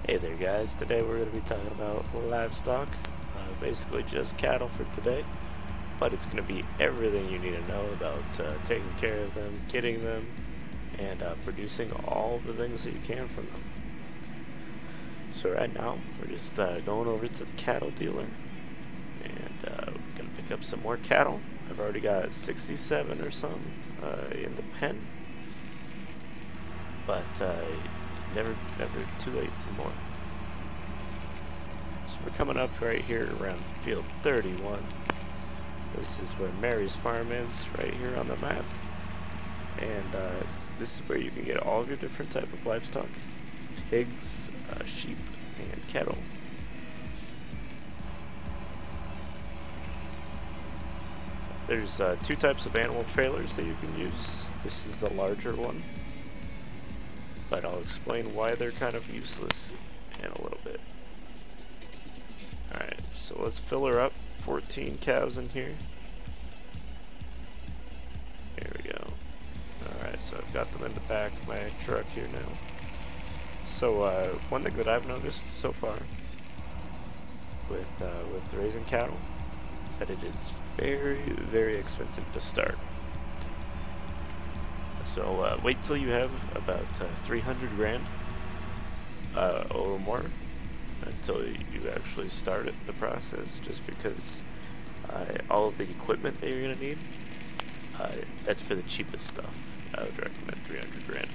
Hey there guys, today we're going to be talking about livestock, basically just cattle for today, but it's going to be everything you need to know about taking care of them, getting them, and producing all the things that you can from them. So right now, we're just going over to the cattle dealer, and we're going to pick up some more cattle. I've already got 67 or some in the pen, but it's never too late for more. So we're coming up right here around field 31. This is where Mary's farm is, right here on the map. And this is where you can get all of your different type of livestock: pigs, sheep, and cattle. There's two types of animal trailers that you can use. This is the larger one, but I'll explain why they're kind of useless in a little bit. Alright, so let's fill her up. 14 cows in here. There we go. Alright, so I've got them in the back of my truck here now. So one thing that I've noticed so far with raising cattle is that it is very expensive to start. So wait till you have about 300 grand or more until you actually start the process, just because all of the equipment that you're going to need, that's for the cheapest stuff. I would recommend 300 grand.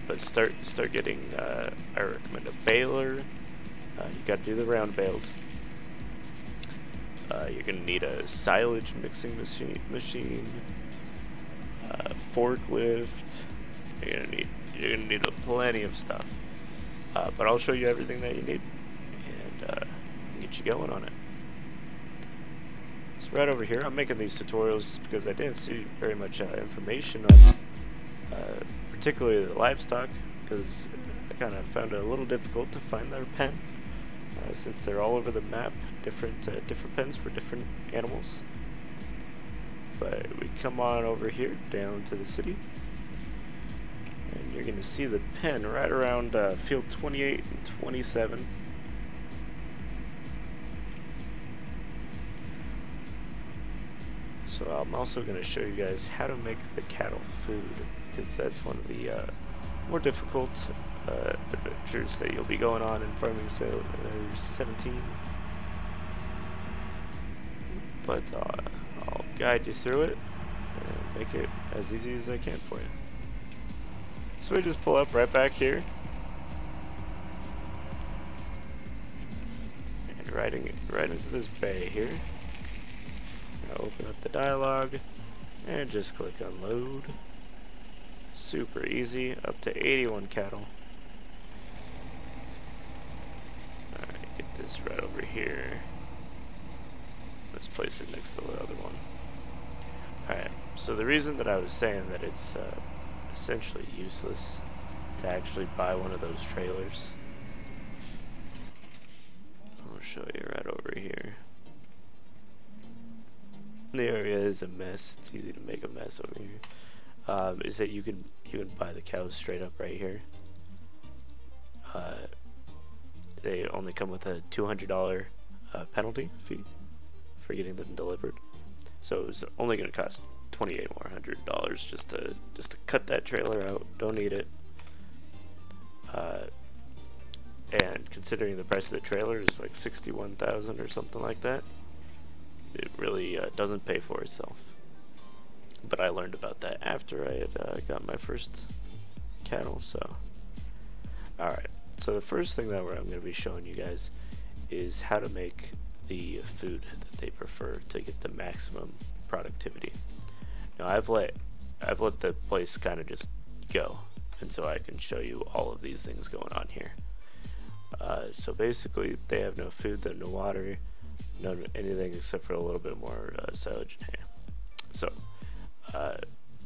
But start getting, I recommend a baler. You got to do the round bales. You're going to need a silage mixing machine, forklift. You're gonna need plenty of stuff. But I'll show you everything that you need and get you going on it. So right over here, I'm making these tutorials just because I didn't see very much information on particularly the livestock, because I kind of found it a little difficult to find their pen since they're all over the map, different pens for different animals. But we come on over here down to the city, and you're going to see the pen right around field 28 and 27. So I'm also going to show you guys how to make the cattle food, because that's one of the more difficult adventures that you'll be going on in Farming 17. But I'll guide you through it and make it as easy as I can for you. So we just pull up right back here, and right into this bay here. I'll open up the dialogue and just click unload. Super easy, up to 81 cattle. Alright, get this right over here. Let's place it next to the other one. Alright, so the reason that I was saying that it's essentially useless to actually buy one of those trailers, I'll show you right over here. The area is a mess. It's easy to make a mess over here. Is that you can buy the cows straight up right here. They only come with a $200 penalty fee for getting them delivered, so it's only going to cost $2,800 just to cut that trailer out. Don't need it. And considering the price of the trailer is like $61,000 or something like that, it really doesn't pay for itself. But I learned about that after I had got my first cattle. So alright, so the first thing that I'm going to be showing you guys is how to make the food that they prefer to get the maximum productivity. Now I've let the place kind of just go, and so I can show you all of these things going on here. So basically they have no food, no water, no anything except for a little bit more silage and hay. So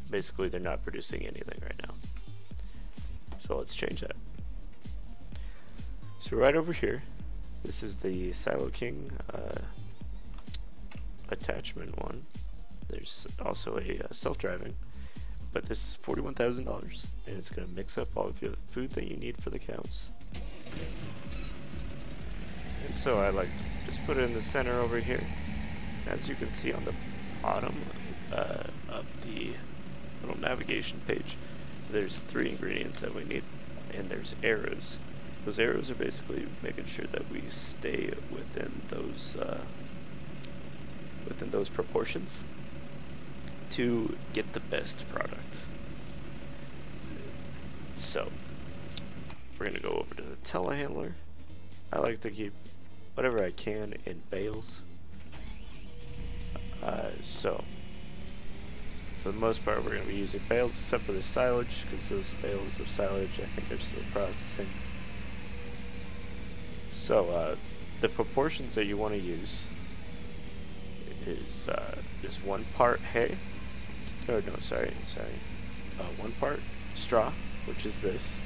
basically they're not producing anything right now. So let's change that. So right over here, this is the Silo King attachment one. There's also a self-driving, but this is $41,000, and it's going to mix up all of your food that you need for the cows. And so I like to just put it in the center over here. As you can see on the bottom of the little navigation page, there's 3 ingredients that we need, and there's arrows. Those arrows are basically making sure that we stay within those proportions to get the best product. So we're gonna go over to the telehandler. I like to keep whatever I can in bales. So for the most part, we're going to be using bales, except for the silage, because those bales of silage I think are still processing. So the proportions that you want to use is 1 part hay, or no, sorry, 1 part straw, which is this,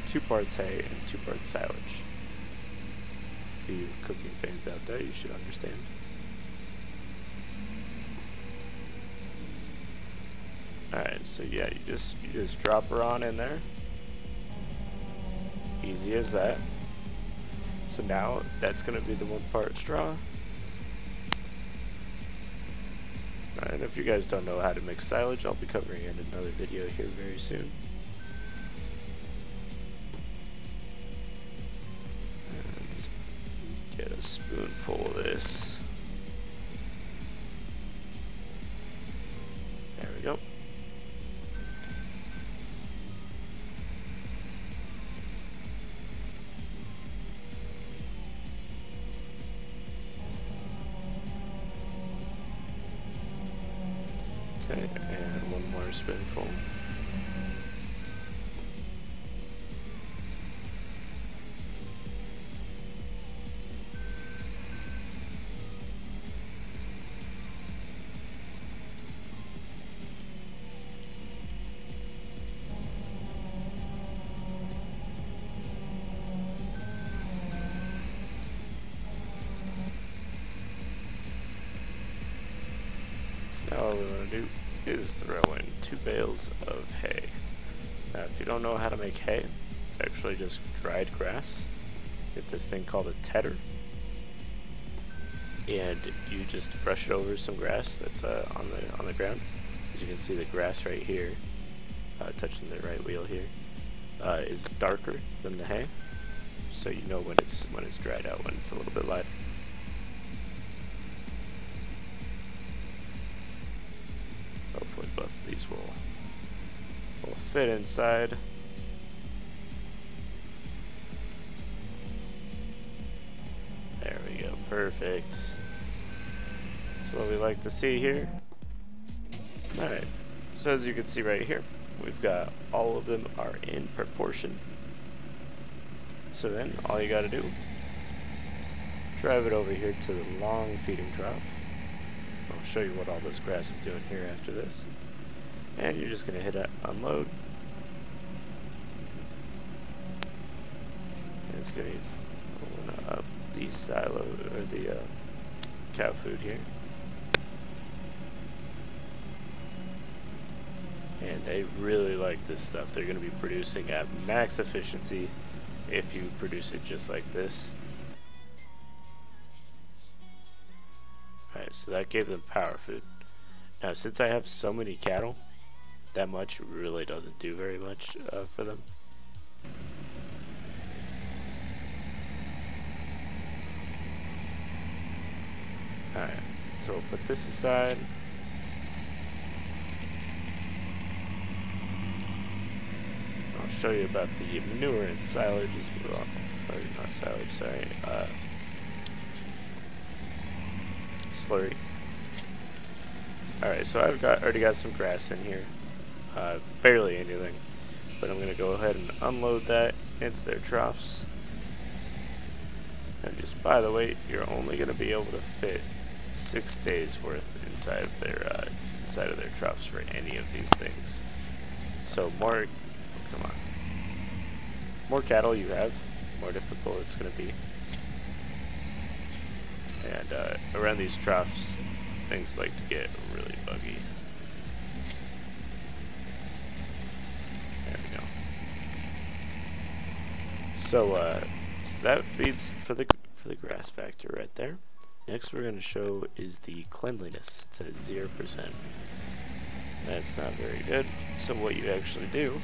2 parts hay, and 2 parts silage. For you cooking fans out there, you should understand. Alright, so yeah, you just drop her on in there. Easy as that. So now that's gonna be the 1 part straw. And if you guys don't know how to mix silage, I'll be covering it in another video here very soon. And just get a spoonful of this. There we go. Okay, and 1 more spoonful. So now what we're going to do is throw in 2 bales of hay. Now if you don't know how to make hay, it's actually just dried grass. Get this thing called a tedder, and you just brush it over some grass that's on the ground. As you can see, the grass right here, touching the right wheel here, is darker than the hay, so you know when it's dried out, when it's a little bit lighter. Hopefully both of these will fit inside. There we go, perfect. That's what we like to see here. Alright, so as you can see right here, we've got all of them are in proportion. So then all you gotta do, drive it over here to the long feeding trough. I'll show you what all this grass is doing here after this. And you're just going to hit unload. And it's going to be pulling up the silo, or the cow food here. And they really like this stuff. They're going to be producing at max efficiency if you produce it just like this. Alright, so that gave them power food. Now, since I have so many cattle, that much really doesn't do very much for them. Alright, so we'll put this aside. I'll show you about the manure and silage as well. Or not silage, sorry. Slurry. Alright, so I've already got some grass in here. Barely anything. But I'm going to go ahead and unload that into their troughs. And just by the way, you're only going to be able to fit 6 days worth inside of their troughs for any of these things. So more cattle you have, more difficult it's going to be. And around these troughs, things like to get really buggy. There we go. So that feeds for the grass factor right there. Next we're going to show is the cleanliness. It's at 0%. That's not very good. So what you actually do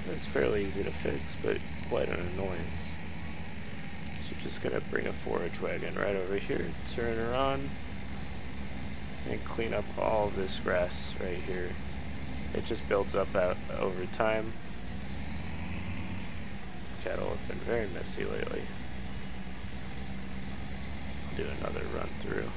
is fairly easy to fix, but quite an annoyance. So you're just going to bring a forage wagon right over here, turn her on, and clean up all of this grass right here. It just builds up out over time. Cattle have been very messy lately. Do another run through.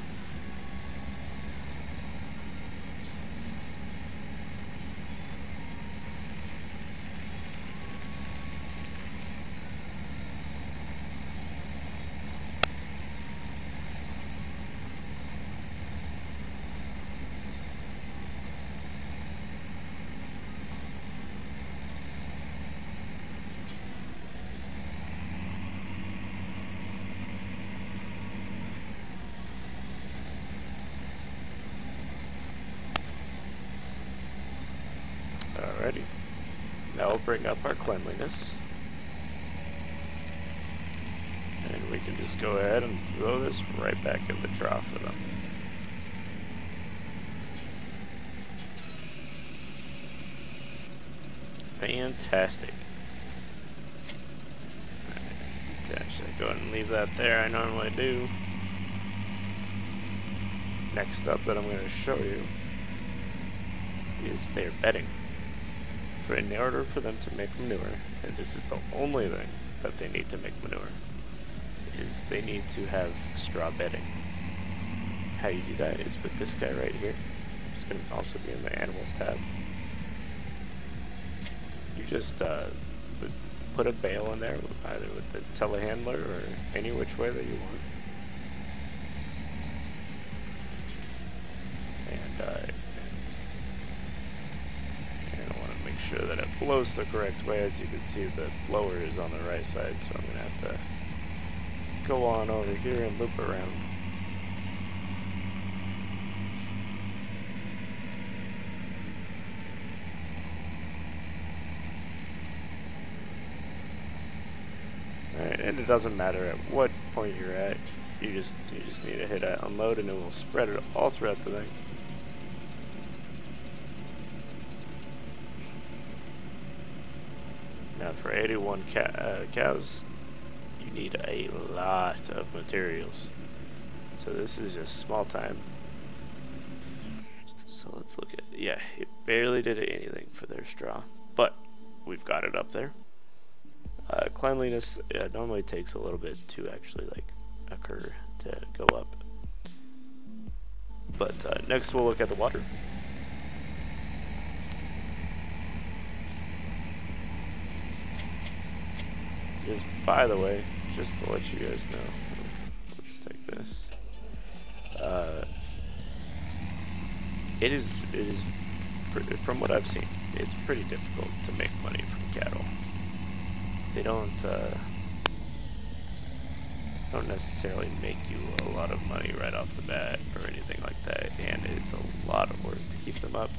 Alrighty, now we'll bring up our cleanliness, and we can just go ahead and throw this right back in the trough for them. Fantastic. Alright, detach that. Go ahead and leave that there. I normally do. Next up that I'm going to show you is their bedding. In order for them to make manure, and this is the only thing that they need to make manure, is they need to have straw bedding. How you do that is with this guy right here. It's going to also be in the animals tab. You just put a bale in there, either with the telehandler or any which way that you want. Sure that it blows the correct way. As you can see, the blower is on the right side, so I'm going to have to go on over here and loop around. Alright, and it doesn't matter at what point you're at, you just need to hit unload and it will spread it all throughout the thing. Now for 81 cows, you need a lot of materials. So this is just small time. So let's look at, yeah, it barely did anything for their straw, but we've got it up there. Cleanliness normally takes a little bit to actually like occur to go up. But next we'll look at the water. Just by the way, just to let you guys know, let's take this. It is from what I've seen, it's pretty difficult to make money from cattle. They don't necessarily make you a lot of money right off the bat or anything like that, and it's a lot of work to keep them up.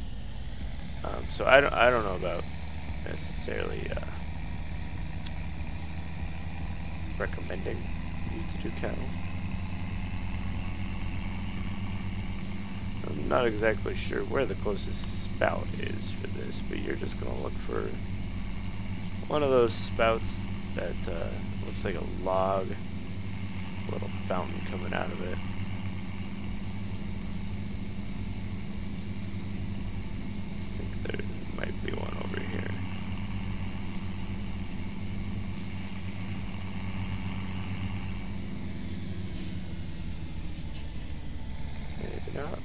So I don't know about necessarily recommending you to do cattle. I'm not exactly sure where the closest spout is for this, but you're just going to look for one of those spouts that looks like a log, a little fountain coming out of it. I think there might be one over here. Not.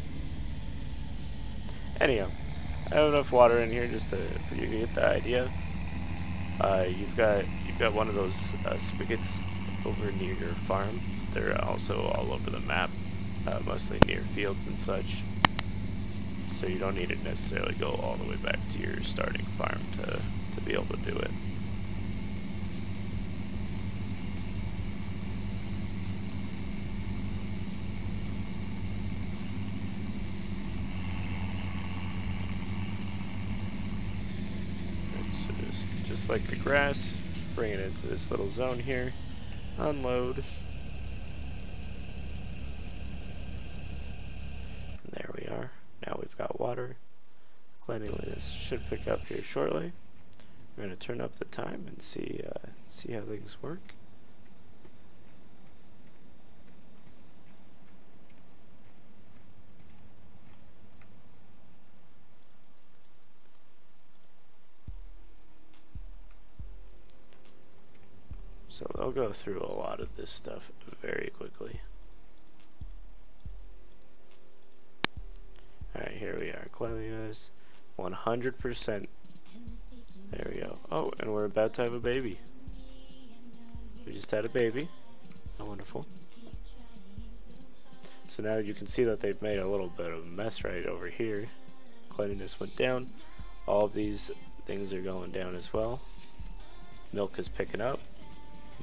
Anyhow, I have enough water in here just for you to get the idea. You've got one of those spigots over near your farm. They're also all over the map, mostly near fields and such. So you don't need to necessarily go all the way back to your starting farm to be able to do it. Just like the grass, bring it into this little zone here, unload, and there we are. Now we've got water. Cleanliness should pick up here shortly. We're going to turn up the time and see how things work. So they'll go through a lot of this stuff very quickly. Alright, here we are. Cleanliness, 100%. There we go. Oh, and we're about to have a baby. We just had a baby. Oh, wonderful. So now you can see that they've made a little bit of a mess right over here. Cleanliness went down. All of these things are going down as well. Milk is picking up.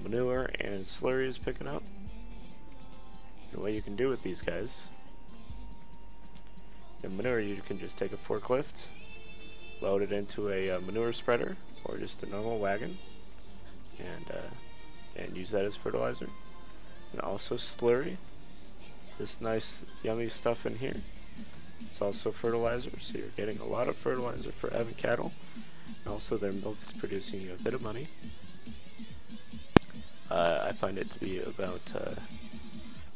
Manure and slurry is picking up. And what you can do with these guys, the manure, you can just take a forklift, load it into a manure spreader or just a normal wagon, and use that as fertilizer. And also slurry, this nice yummy stuff in here, it's also fertilizer, so you're getting a lot of fertilizer for having cattle, and also their milk is producing you a bit of money. I find it to be about,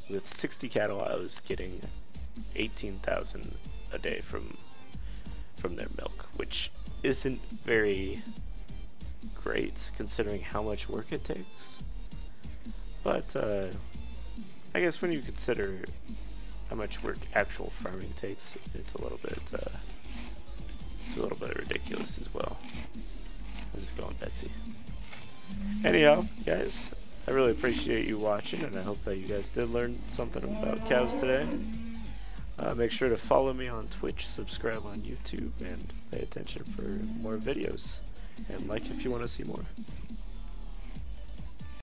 with 60 cattle I was getting 18,000 a day from their milk, which isn't very great considering how much work it takes. But I guess when you consider how much work actual farming takes, it's a little bit ridiculous as well. How's it going, Betsy? Anyhow, guys, I really appreciate you watching, and I hope that you guys did learn something about cows today. Make sure to follow me on Twitch, subscribe on YouTube, and pay attention for more videos. And like if you want to see more.